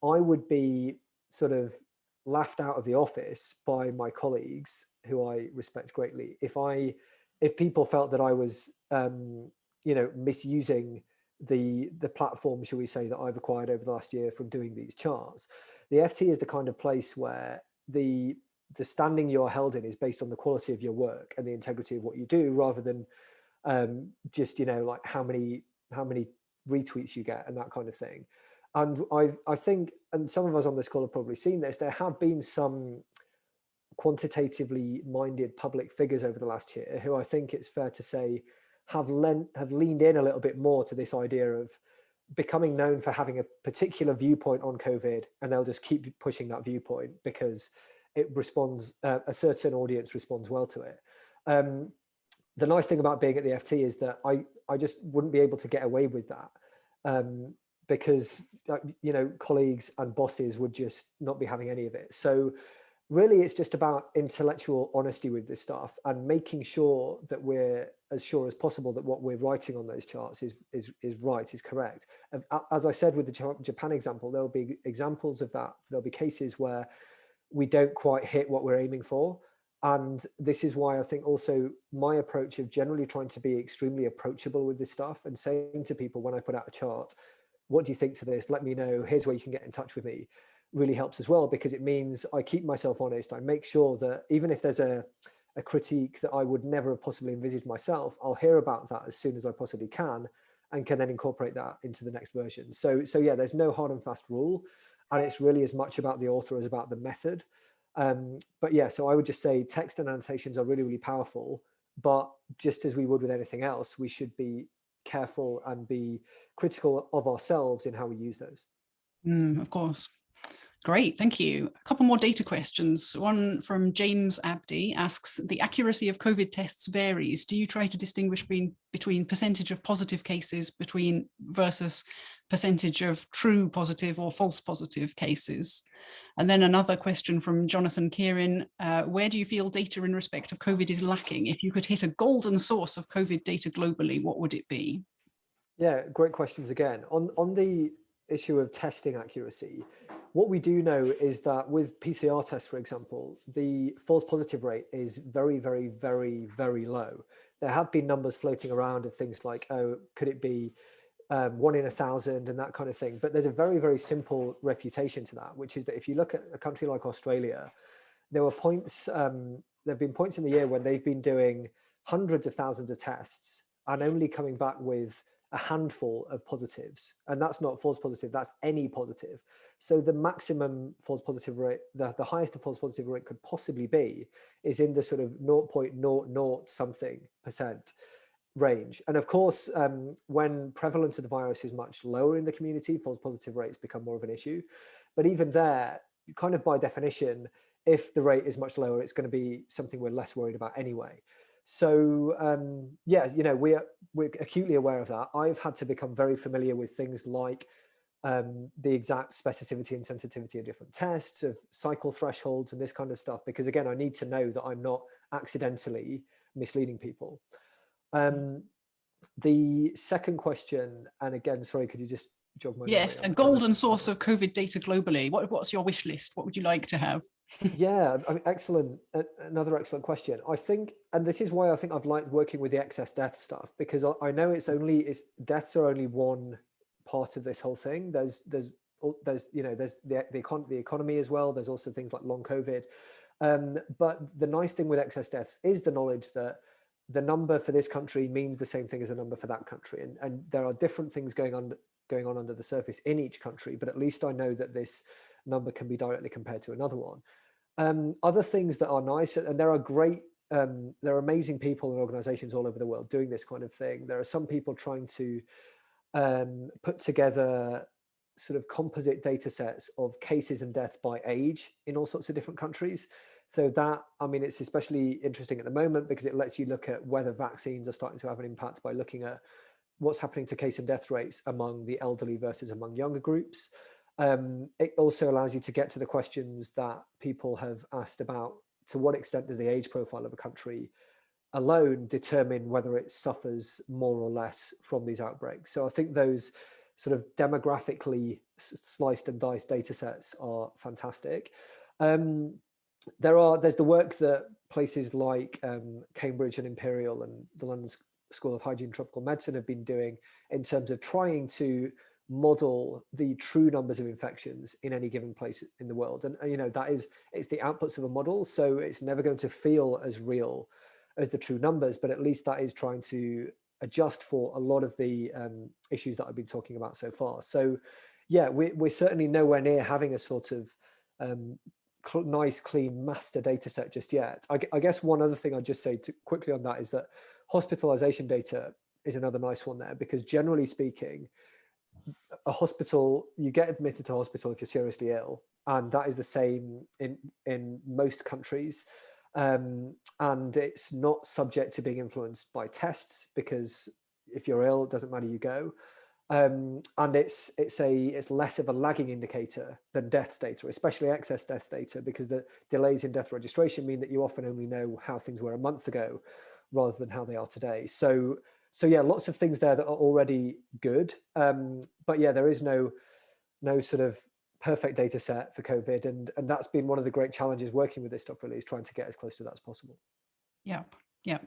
I would be sort of laughed out of the office by my colleagues, who I respect greatly, if people felt that I was misusing the platform, shall we say, that I've acquired over the last year from doing these charts. The FT is the kind of place where the standing you're held in is based on the quality of your work and the integrity of what you do, rather than just like how many retweets you get and that kind of thing. And I think, and some of us on this call have probably seen this, there have been some quantitatively minded public figures over the last year who, I think it's fair to say, have leaned in a little bit more to this idea of becoming known for having a particular viewpoint on COVID, and they'll just keep pushing that viewpoint because it responds, a certain audience responds well to it. The nice thing about being at the FT is that I just wouldn't be able to get away with that, because colleagues and bosses would just not be having any of it. So really, it's just about intellectual honesty with this stuff and making sure that we're as sure as possible that what we're writing on those charts is right, is correct. As I said with the Japan example, there'll be examples of that. There'll be cases where we don't quite hit what we're aiming for. And this is why I think also my approach of generally trying to be extremely approachable with this stuff and saying to people when I put out a chart, what do you think to this? Let me know. Here's where you can get in touch with me. Really helps as well, because it means I keep myself honest. I make sure that even if there's a critique that I would never have possibly envisaged myself, I'll hear about that as soon as I possibly can and can then incorporate that into the next version. So yeah, there's no hard and fast rule. And it's really as much about the author as about the method. But yeah, so I would just say text and annotations are really, really powerful, but just as we would with anything else, we should be careful and be critical of ourselves in how we use those. Of course. Great, thank you. A couple more data questions. One from James Abdi asks, the accuracy of COVID tests varies. Do you try to distinguish between percentage of positive cases versus percentage of true positive or false positive cases? And then another question from Jonathan Kieran, where do you feel data in respect of COVID is lacking? If you could hit a golden source of COVID data globally, what would it be? Yeah, great questions again. On the issue of testing accuracy, what we do know is that with PCR tests, for example, the false positive rate is very, very, very, very low. There have been numbers floating around of things like, oh, could it be 1 in 1,000 and that kind of thing. But there's a very, very simple refutation to that, which is that if you look at a country like Australia, there have been points in the year when they've been doing hundreds of thousands of tests and only coming back with a handful of positives. And that's not false positive, that's any positive. So the maximum false positive rate, the highest the false positive rate could possibly be, is in the sort of 0.00 something % range. And of course, when prevalence of the virus is much lower in the community, false positive rates become more of an issue. But even there, kind of by definition, if the rate is much lower, it's going to be something we're less worried about anyway. So yeah, we're acutely aware of that. I've had to become very familiar with things like the exact specificity and sensitivity of different tests, of cycle thresholds and this kind of stuff, because again, I need to know that I'm not accidentally misleading people. The second question, and again, sorry, could you just jog my memory? Yes, a golden source of COVID data globally. What's your wish list? What would you like to have? Yeah, I mean, excellent. Another excellent question. I think, and this is why I think I've liked working with the excess death stuff, because I know deaths are only one part of this whole thing. There's the economy as well. There's also things like long COVID. But the nice thing with excess deaths is the knowledge that the number for this country means the same thing as the number for that country. And there are different things going on under the surface in each country, but at least I know that this number can be directly compared to another one. Other things that are nice, and there are great there are amazing people and organizations all over the world doing this kind of thing. There are some people trying to put together sort of composite data sets of cases and deaths by age in all sorts of different countries. So that, I mean, it's especially interesting at the moment because it lets you look at whether vaccines are starting to have an impact by looking at what's happening to case and death rates among the elderly versus among younger groups. It also allows you to get to the questions that people have asked about: to what extent does the age profile of a country alone determine whether it suffers more or less from these outbreaks? So I think those sort of demographically sliced and diced data sets are fantastic. There's the work that places like Cambridge and Imperial and the London School of Hygiene and Tropical Medicine have been doing in terms of trying to model the true numbers of infections in any given place in the world. And you know, it's the outputs of a model, so it's never going to feel as real as the true numbers, but at least that is trying to adjust for a lot of the issues that I've been talking about so far. So yeah, we're certainly nowhere near having a sort of nice, clean master data set just yet. I guess one other thing I'd just say quickly on that is that hospitalization data is another nice one there, because generally speaking, a hospital, you get admitted to hospital if you're seriously ill, and that is the same in most countries. And it's not subject to being influenced by tests, because if you're ill, it doesn't matter, you go. And it's less of a lagging indicator than deaths data, especially excess deaths data, because the delays in death registration mean that you often only know how things were a month ago rather than how they are today. So yeah, lots of things there that are already good. But yeah, there is no sort of perfect data set for COVID. And that's been one of the great challenges working with this stuff, really, is trying to get as close to that as possible. Yep,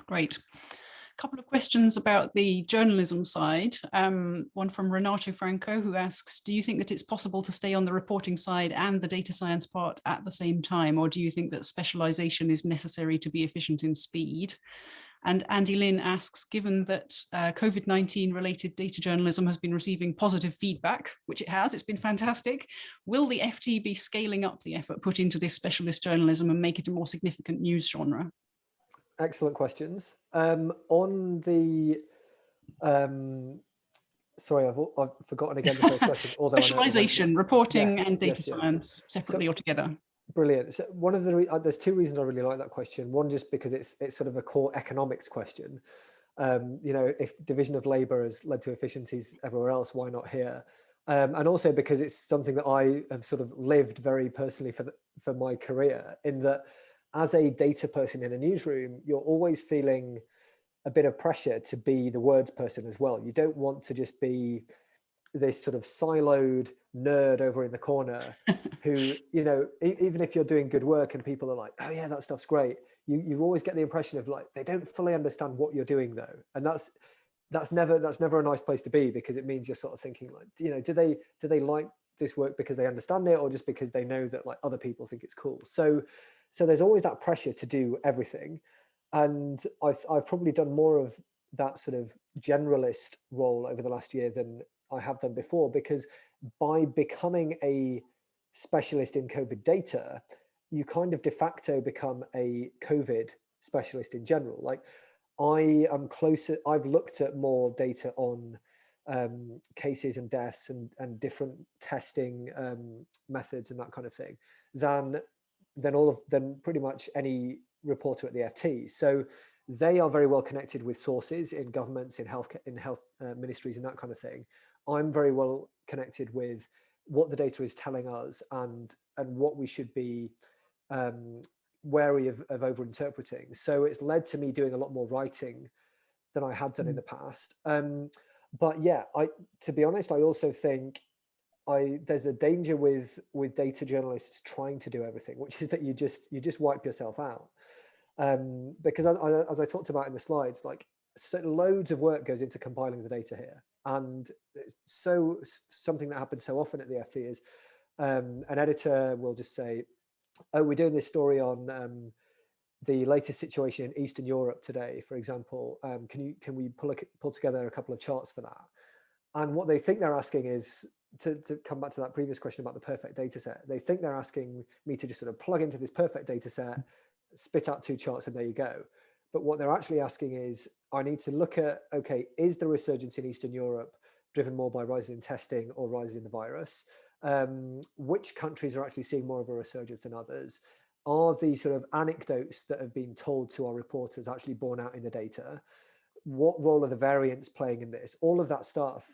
great. A couple of questions about the journalism side. One from Renato Franco, who asks, do you think that it's possible to stay on the reporting side and the data science part at the same time, or do you think that specialization is necessary to be efficient in speed? And Andy Lynn asks, given that COVID-19 related data journalism has been receiving positive feedback, which it has, it's been fantastic, will the FT be scaling up the effort put into this specialist journalism and make it a more significant news genre? Excellent questions. On the, sorry, I've forgotten again the first question. Although specialization, reporting and data yes. science separately or together. Brilliant. So one of the there's two reasons I really like that question. One, just because it's sort of a core economics question. You know, if division of labor has led to efficiencies everywhere else, why not here? And also because it's something that I have sort of lived very personally for my career, in that as a data person in a newsroom, you're always feeling a bit of pressure to be the words person as well. You don't want to just be this sort of siloed nerd over in the corner who, you know, even if you're doing good work and people are like, oh yeah, that stuff's great, you always get the impression of like, they don't fully understand what you're doing though. And that's never a nice place to be, because it means you're sort of thinking like, you know, do they like this work because they understand it, or just because they know that like other people think it's cool? So there's always that pressure to do everything. And I've probably done more of that sort of generalist role over the last year than I have done before, because by becoming a specialist in COVID data, you kind of de facto become a COVID specialist in general. Like I've looked at more data on cases and deaths and different testing methods and that kind of thing than pretty much any reporter at the FT. So they are very well connected with sources in governments, in health ministries and that kind of thing. I'm very well connected with what the data is telling us and what we should be wary of over-interpreting. So it's led to me doing a lot more writing than I had done in the past. But yeah, to be honest, I also think there's a danger with data journalists trying to do everything, which is that you just wipe yourself out. Because as I talked about in the slides, like loads of work goes into compiling the data here. And so something that happens so often at the FT is an editor will just say, oh, we're doing this story on the latest situation in Eastern Europe today, for example. Can we pull together a couple of charts for that? And what they think they're asking is, to come back to that previous question about the perfect data set, they think they're asking me to just sort of plug into this perfect data set, spit out 2 charts and there you go. But what they're actually asking is, I need to look at, okay, is the resurgence in Eastern Europe driven more by rising in testing or rising in the virus? Which countries are actually seeing more of a resurgence than others? Are the sort of anecdotes that have been told to our reporters actually borne out in the data? What role are the variants playing in this? All of that stuff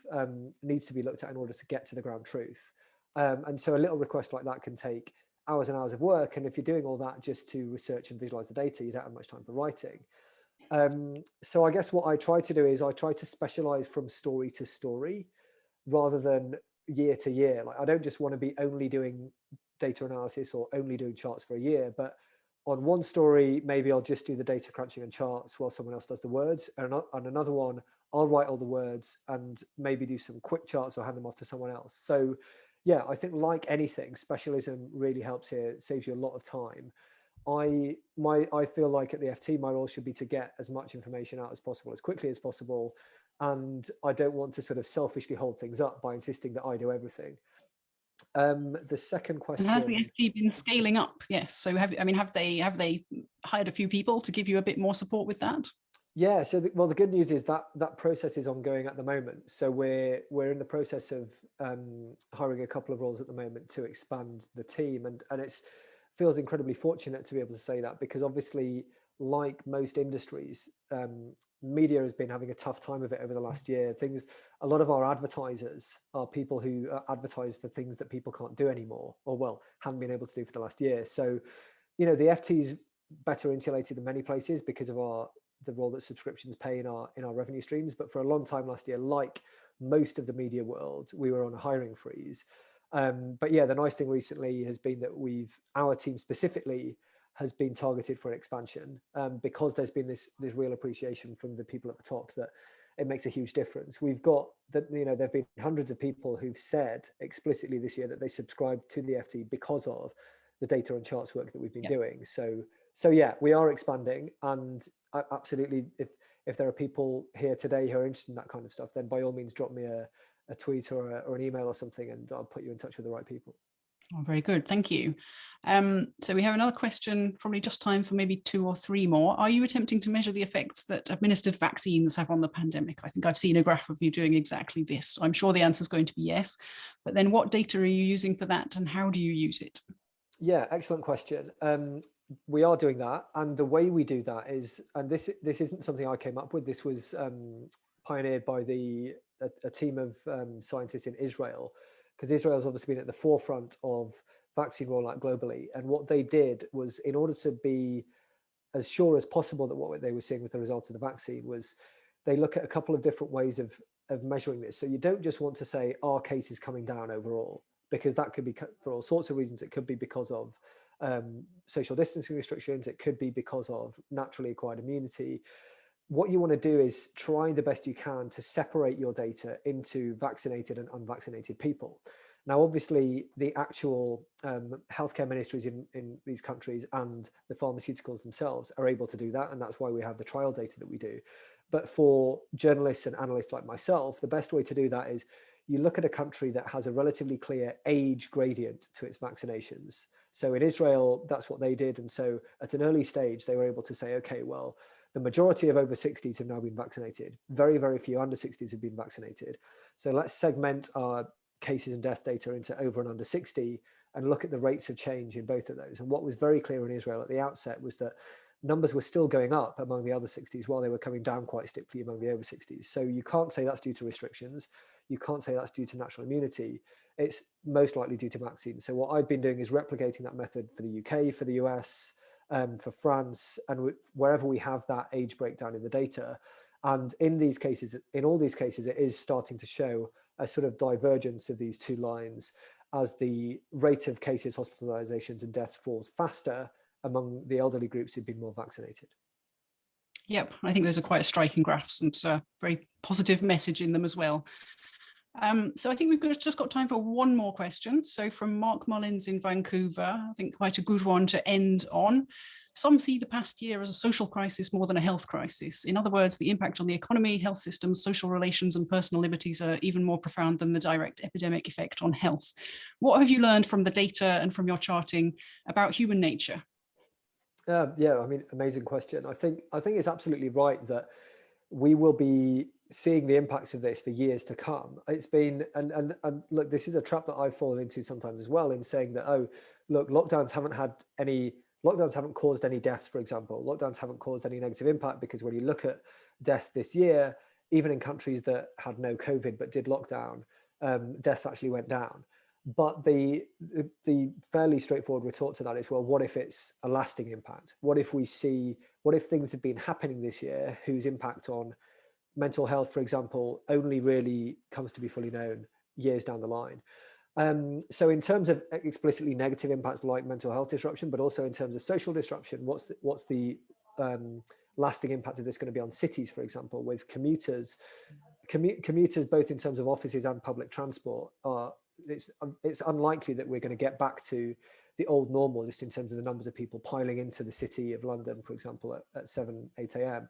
needs to be looked at in order to get to the ground truth. And so a little request like that can take hours and hours of work. And if you're doing all that just to research and visualize the data, you don't have much time for writing. So I guess what I try to do is I try to specialize from story to story rather than year to year. Like, I don't just want to be only doing data analysis or only doing charts for a year, but on one story, maybe I'll just do the data crunching and charts while someone else does the words. And on another one, I'll write all the words and maybe do some quick charts or hand them off to someone else. So yeah, I think like anything, specialism really helps here. It saves you a lot of time. I feel like at the FT, my role should be to get as much information out as possible, as quickly as possible. And I don't want to sort of selfishly hold things up by insisting that I do everything. The second question. And have the FT been scaling up? Yes. So have they hired a few people to give you a bit more support with that? Yeah. So the good news is that that process is ongoing at the moment. So we're in the process of hiring a couple of roles at the moment to expand the team, and it feels incredibly fortunate to be able to say that, because obviously, like most industries, media has been having a tough time of it over the last year. A lot of our advertisers are people who advertise for things that people can't do anymore, or well, haven't been able to do for the last year. So, the FT's better insulated than many places because of the role that subscriptions play in our revenue streams. But for a long time last year, like most of the media world, we were on a hiring freeze. But yeah, the nice thing recently has been that our team specifically has been targeted for an expansion, because there's been this real appreciation from the people at the top that it makes a huge difference. We've got that, there've been hundreds of people who've said explicitly this year that they subscribed to the FT because of the data and charts work that we've been doing. So yeah, we are expanding, and absolutely, if there are people here today who are interested in that kind of stuff, then by all means drop me a tweet or an email or something, and I'll put you in touch with the right people. Oh, very good, thank you. So we have another question, probably just time for maybe 2 or 3 more. Are you attempting to measure the effects that administered vaccines have on the pandemic? I think I've seen a graph of you doing exactly this. I'm sure the answer is going to be yes, but then what data are you using for that, and how do you use it? Yeah, excellent question. We are doing that, and the way we do that is, and this isn't something I came up with, this was pioneered by a team of scientists in Israel, because Israel has obviously been at the forefront of vaccine rollout globally. And what they did was, in order to be as sure as possible that what they were seeing with the results of the vaccine, was they look at a couple of different ways of measuring this. So you don't just want to say, are cases coming down overall? Because that could be for all sorts of reasons. It could be because of social distancing restrictions. It could be because of naturally acquired immunity. What you want to do is try the best you can to separate your data into vaccinated and unvaccinated people. Now, obviously, the actual healthcare ministries in these countries and the pharmaceuticals themselves are able to do that, and that's why we have the trial data that we do. But for journalists and analysts like myself, the best way to do that is you look at a country that has a relatively clear age gradient to its vaccinations. So in Israel, that's what they did. And so at an early stage, they were able to say, okay, well, the majority of over 60s have now been vaccinated. Very, very few under 60s have been vaccinated. So let's segment our cases and death data into over and under 60 and look at the rates of change in both of those. And what was very clear in Israel at the outset was that numbers were still going up among the other 60s while they were coming down quite steeply among the over 60s. So you can't say that's due to restrictions. You can't say that's due to natural immunity. It's most likely due to vaccines. So what I've been doing is replicating that method for the UK, for the US, for France, and wherever we have that age breakdown in the data. And in these cases, in all these cases, it is starting to show a sort of divergence of these two lines as the rate of cases, hospitalizations, and deaths falls faster among the elderly groups who've been more vaccinated. Yep, I think those are quite striking graphs and very positive message in them as well. So I think we've just got time for one more question. So from Mark Mullins in Vancouver, I think quite a good one to end on. Some see the past year as a social crisis more than a health crisis. In other words, the impact on the economy, health systems, social relations, and personal liberties are even more profound than the direct epidemic effect on health. What have you learned from the data and from your charting about human nature? Yeah, I mean, amazing question. I think it's absolutely right that we will be seeing the impacts of this for years to come. It's been, and look, this is a trap that I've fallen into sometimes as well, in saying that, oh, look, lockdowns haven't caused any deaths, for example. Lockdowns haven't caused any negative impact, because when you look at death this year, even in countries that had no COVID but did lockdown, deaths actually went down. But the fairly straightforward retort to that is, well, what if it's a lasting impact? What if things have been happening this year whose impact on mental health, for example, only really comes to be fully known years down the line? So in terms of explicitly negative impacts like mental health disruption, but also in terms of social disruption, what's the lasting impact of this going to be on cities, for example, with commuters both in terms of offices and public transport? It's unlikely that we're going to get back to the old normal, just in terms of the numbers of people piling into the city of London, for example, at 8 a.m.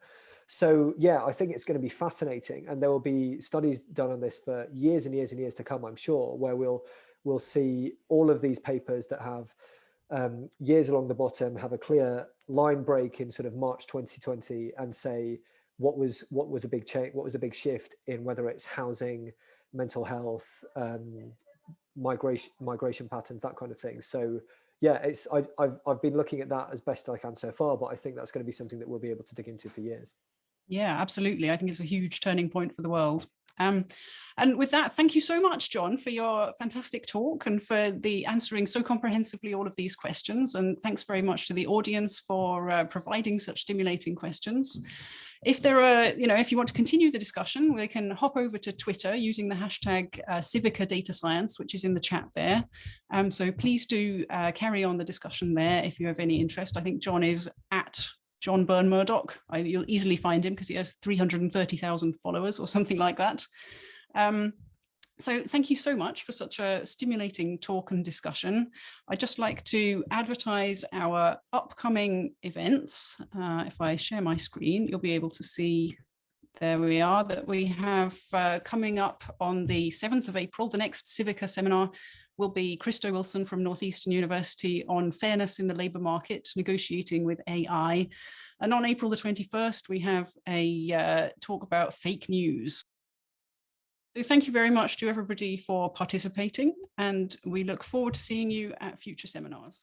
So yeah, I think it's going to be fascinating, and there will be studies done on this for years and years and years to come, I'm sure, where we'll see all of these papers that have years along the bottom have a clear line break in sort of March 2020 and say what was a big change, what was a big shift in whether it's housing, mental health, migration patterns, that kind of thing. So yeah, I've been looking at that as best I can so far, but I think that's going to be something that we'll be able to dig into for years. Yeah, absolutely. I think it's a huge turning point for the world. And with that, thank you so much, John, for your fantastic talk and for the answering so comprehensively all of these questions. And thanks very much to the audience for providing such stimulating questions. If there are, if you want to continue the discussion, we can hop over to Twitter using the hashtag CIVICA Data Science, which is in the chat there. So please do carry on the discussion there if you have any interest. I think John is at John Burn-Murdoch. You'll easily find him because he has 330,000 followers or something like that. So thank you so much for such a stimulating talk and discussion. I'd just like to advertise our upcoming events. If I share my screen, you'll be able to see, there we are, that we have coming up on the 7th of April, the next CIVICA seminar will be Christo Wilson from Northeastern University on fairness in the labour market, negotiating with AI. And on April the 21st, we have a talk about fake news. So thank you very much to everybody for participating, and we look forward to seeing you at future seminars.